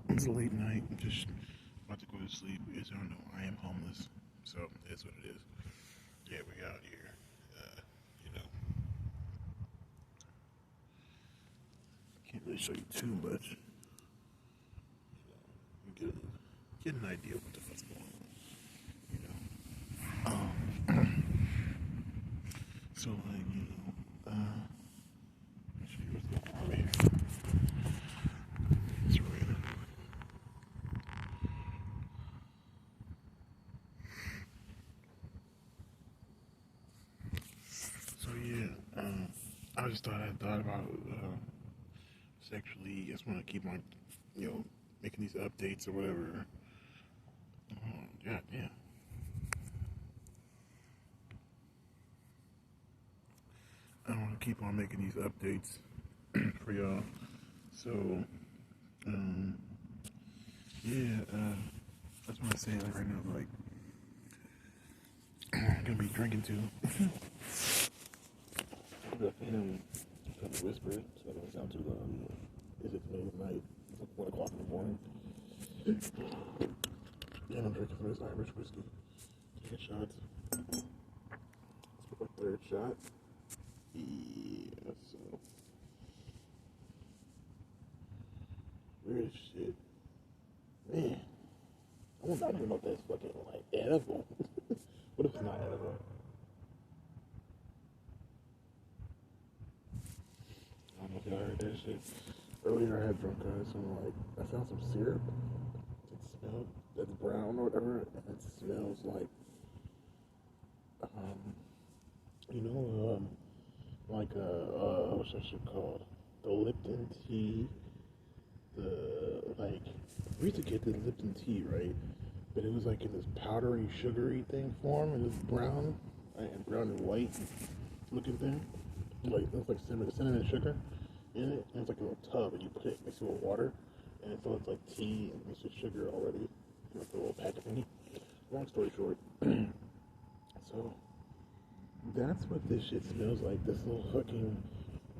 It's a late night. I'm just about to go to sleep. As y'all know, I am homeless, so that's what it is. Yeah, we out here. You know, can't really show you too much. You know, get an idea of what the fuck's going on. You know. So like, let's see what's going on here. It's raining. So yeah, I just thought about sexually. I just want to keep on, making these updates or whatever. God damn. I want to keep on making these updates for y'all. So, um, yeah, that's what I say like right now. Like, I'm gonna be drinking too. I'm trying to whisper it so it doesn't sound too loud. Is it middle of the night? It's like 1 o'clock in the morning. And I'm drinking from this Irish whiskey. Taking shots. This is my third shot. Yeah, so weird as shit. Man, I don't even know if that's fucking like edible. What if it's not edible? I don't know if y'all heard that shit. Earlier I had drunk some like I found some syrup. It smelled that's brown or whatever, and it smells like um like what's that shit called? The Lipton tea. We used to get the Lipton tea, right? But it was like in this powdery, sugary thing form, and it was brown and white looking thing. Like it looks like cinnamon and sugar in it, and it's like a little tub, and you put it mixed with water, and so it's like tea and mixed with sugar already. Like a little packet thingy. Long story short, so that's what this shit smells like. This little fucking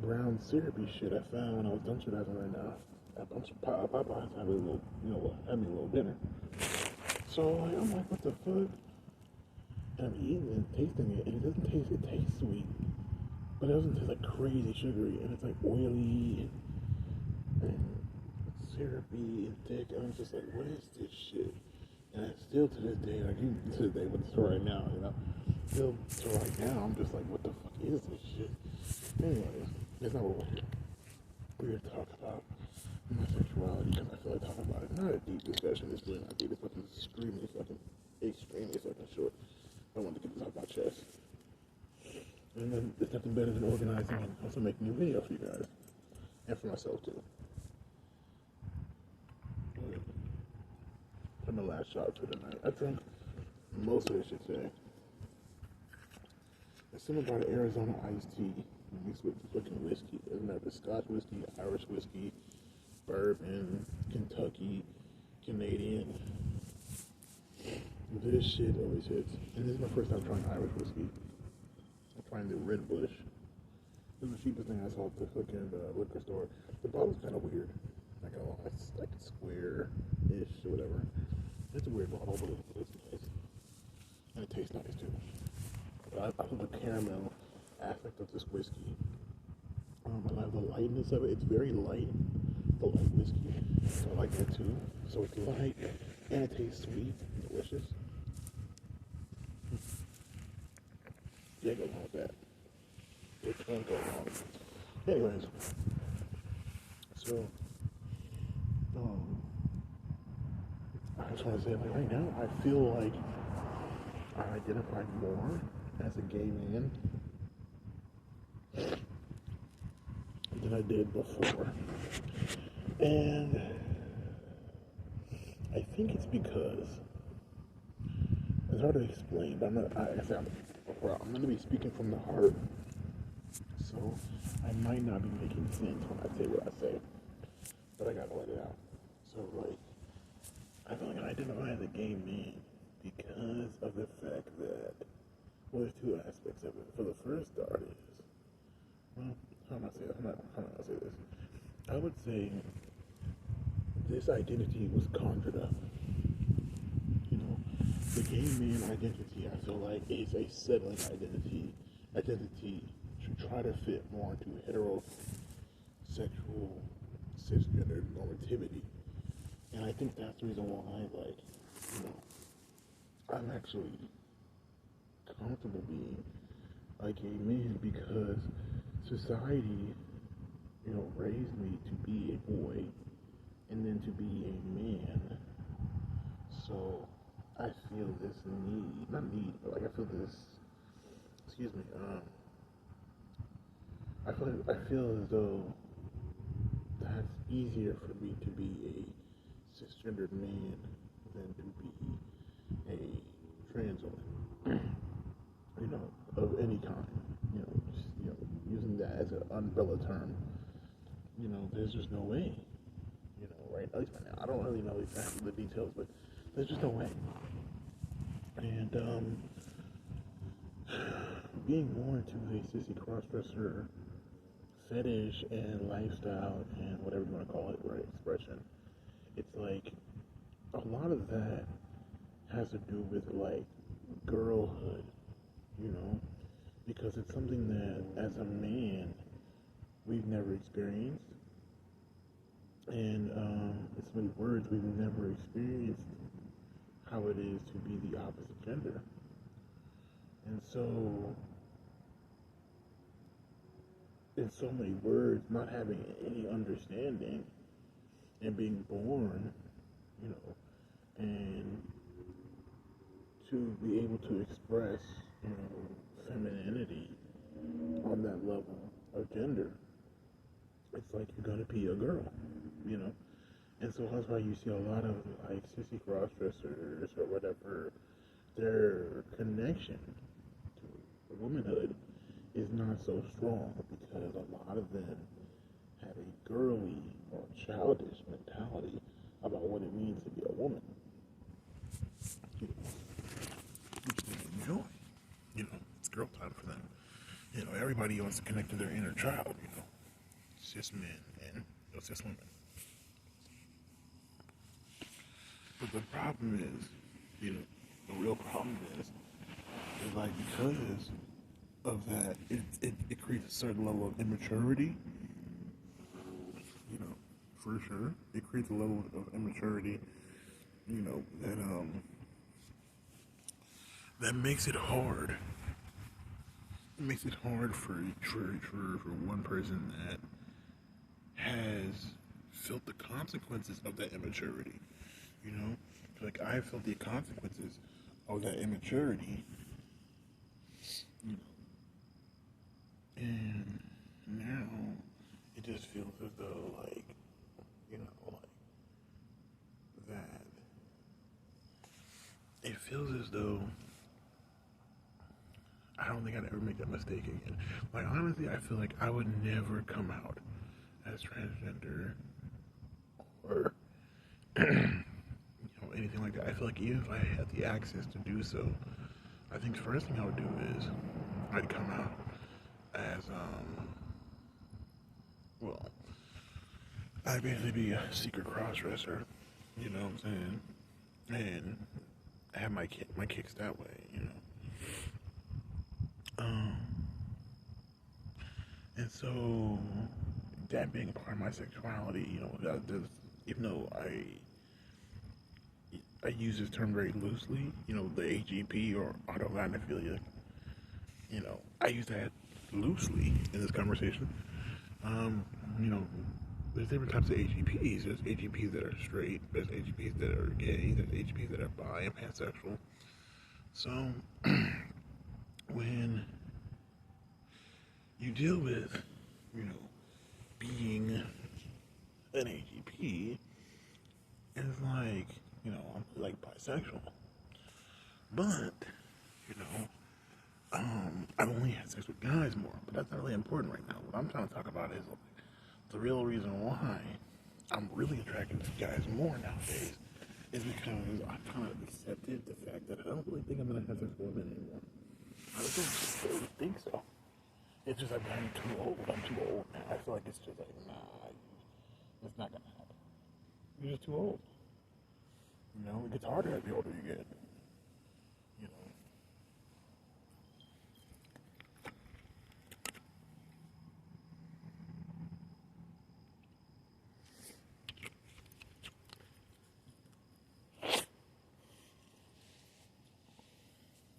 brown syrupy shit I found when I was Dungeonizing right now. I'm surprised Popeye's having a little, having a little dinner. So like, I'm like, what the fuck? And I'm eating it, tasting it, and it doesn't taste. It tastes sweet, but it doesn't taste like crazy sugary, and it's like oily and syrupy and thick. And I'm just like, what is this shit? And I still to this day, like even to this day, but to right now, still to right now, I'm just like, what the fuck is this shit? Anyways, that's not what we're here. We're here to talk about my sexuality because I feel like talking about it. Not a deep discussion. It's really not deep. It's fucking extremely fucking short. I wanted to get this off my chest. And then there's nothing better than organizing and also making a video for you guys and for myself too. For my last shot for the night, I drank most of this shit today. It's something about Arizona iced tea mixed with fucking whiskey. It doesn't matter. Scotch whiskey, Irish whiskey, bourbon, Kentucky, Canadian. This shit always hits. And this is my first time trying Irish whiskey. I'm trying the Red Bush. This is the cheapest thing I saw at the fucking liquor store. The bottle's kind of weird. Not gonna lie. It's like square-ish or whatever. It's a weird bottle, but it's nice. And it tastes nice too. I love the caramel aspect of this whiskey. I love the lightness of it. It's very light, the light whiskey. So I like that too. So it's light and it tastes sweet, delicious. Yeah, go along with that. It can go along. Anyways, so I just want to say, like right now, I feel like I identify more as a gay man than I did before. And I think it's because it's hard to explain, but I'm going to be speaking from the heart, so I might not be making sense when I say what I say, but I gotta let it out. So like, I feel like I identify as a gay man because of the fact that, well, there's two aspects of it. For the first start is, well, how am I gonna say this? I would say this identity was conjured up. You know, the gay man identity, I feel like, is a settling identity to try to fit more into heterosexual cisgender normativity. And I think that's the reason why, like, you know, I'm actually comfortable being a gay man because society, you know, raised me to be a boy and then to be a man. So I feel this need, not need, but like I feel this, excuse me, I feel as though that's easier for me to be a cisgendered man than to be a trans woman, you know, of any kind. You know, just, you know, using that as an umbrella term. You know, there's just no way. You know, right? At least right now, I don't really know exactly the details, but there's just no way. And being born to a sissy crossdresser fetish and lifestyle and whatever you want to call it, right? Expression. It's like a lot of that has to do with like girlhood, you know, because it's something that as a man we've never experienced, and in so many words, we've never experienced how it is to be the opposite gender. And so, in so many words, not having any understanding and being born, you know, and to be able to express, you know, femininity on that level of gender, it's like you're gonna be a girl, you know. And so that's why you see a lot of like sissy crossdressers or whatever, their connection to womanhood is not so strong because a lot of them have a girly or childish mentality about what it means to be a woman. You know, which they enjoy. You know, it's girl time for them. You know, everybody wants to connect to their inner child, you know. Cis men and cis women. But the problem is, you know, the real problem is like because of that, it creates a certain level of immaturity, you know, for sure. It creates a level of immaturity, you know, that makes it hard. It makes it hard for one person that has felt the consequences of that immaturity. You know, like I felt the consequences of that immaturity. You know, and now it just feels as though, like, you know, like that. It feels as though I don't think I'd ever make that mistake again. Like honestly, I feel like I would never come out as transgender or anything like that. I feel like even if I had the access to do so, I think the first thing I would do is I'd come out as well, I'd basically be a secret crossdresser, you know what I'm saying, and have my kicks that way, you know. And so that being a part of my sexuality, you know, even though I use this term very loosely, you know, the AGP or autogynephilia. You know, I use that loosely in this conversation. You know, there's different types of AGPs. There's AGPs that are straight, there's AGPs that are gay, there's AGPs that are bi and pansexual. So, when you deal with, you know, being an AGP, it's like, you know, I'm like bisexual. But, you know, I've only had sex with guys more, but that's not really important right now. What I'm trying to talk about is like, the real reason why I'm really attracted to guys more nowadays is because I've kind of accepted the fact that I don't really think I'm going to have sex with women anymore. I don't really think so. It's just like I'm too old. I'm too old now. I feel like it's just like, nah, it's not going to happen. You're just too old. It gets harder the older you get.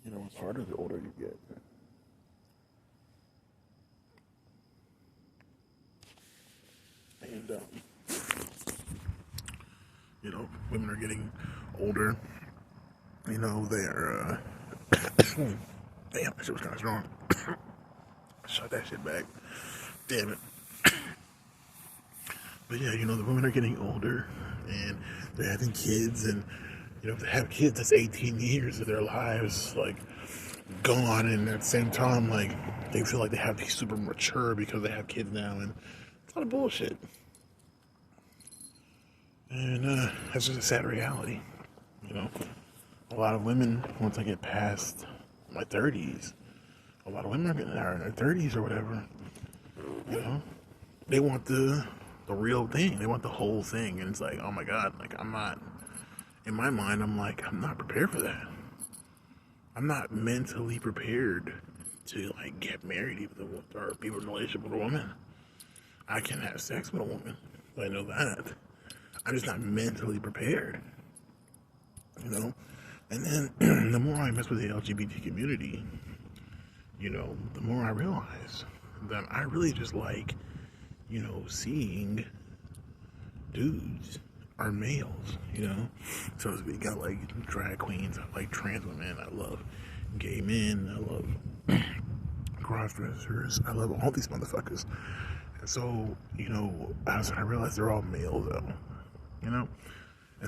You know, it's harder the older you get. And women are getting older. They're damn, that shit was kind of strong. Shut that shit back. Damn it. But yeah, the women are getting older and they're having kids, and if they have kids, that's 18 years of their lives like gone, and at the same time, like they feel like they have to be super mature because they have kids now, and it's a lot of bullshit. And that's just a sad reality. You know, a lot of women, once I get past my 30s, a lot of women are in their 30s or whatever. You know, they want the real thing. They want the whole thing, and it's like, oh my god, like I'm not. In my mind, I'm like, I'm not prepared for that. I'm not mentally prepared to like get married even or be in a relationship with a woman. I can have sex with a woman. I know that. I'm just not mentally prepared. You know? And then the more I mess with the LGBT community, the more I realize that I really just like, seeing dudes are males, so to speak. I like drag queens, I like trans women, I love gay men, I love cross dressers, I love all these motherfuckers. And so, as I realize they're all males though, and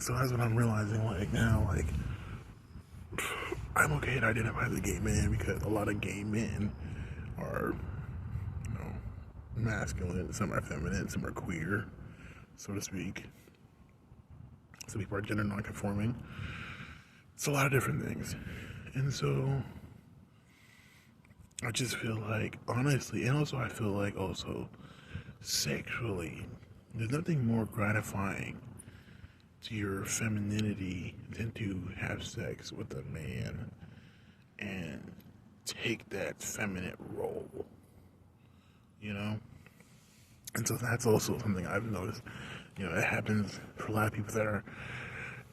so that's what I'm realizing, like now, like I'm okay to identify as a gay man because a lot of gay men are, masculine, some are feminine, some are queer, so to speak. Some people are gender non-conforming. It's a lot of different things. And so I just feel like, honestly, and also I feel like also sexually, there's nothing more gratifying to your femininity than to have sex with a man and take that feminine role, And so that's also something I've noticed. It happens for a lot of people that are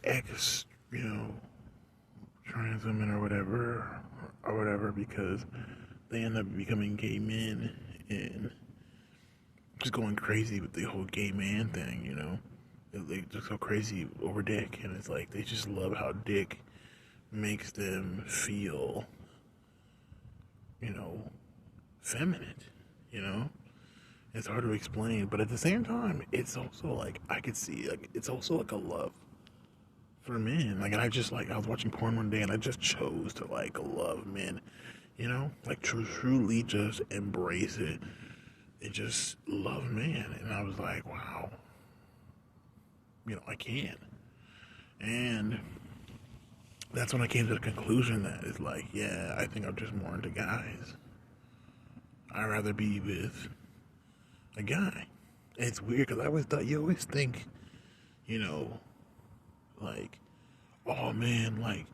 ex, trans women or whatever, because they end up becoming gay men and just going crazy with the whole gay man thing, They just go crazy over dick, and it's like they just love how dick makes them feel, feminine, It's hard to explain, but at the same time, it's also like I could see, like it's also like a love for men. Like, and I was watching porn one day, and I just chose to like love men, like truly just embrace it and just love men. And I was like, wow, I can. And that's when I came to the conclusion that it's like, yeah, I think I'm just more into guys. I'd rather be with a guy. And it's weird because I always thought, you always think, like, oh man, like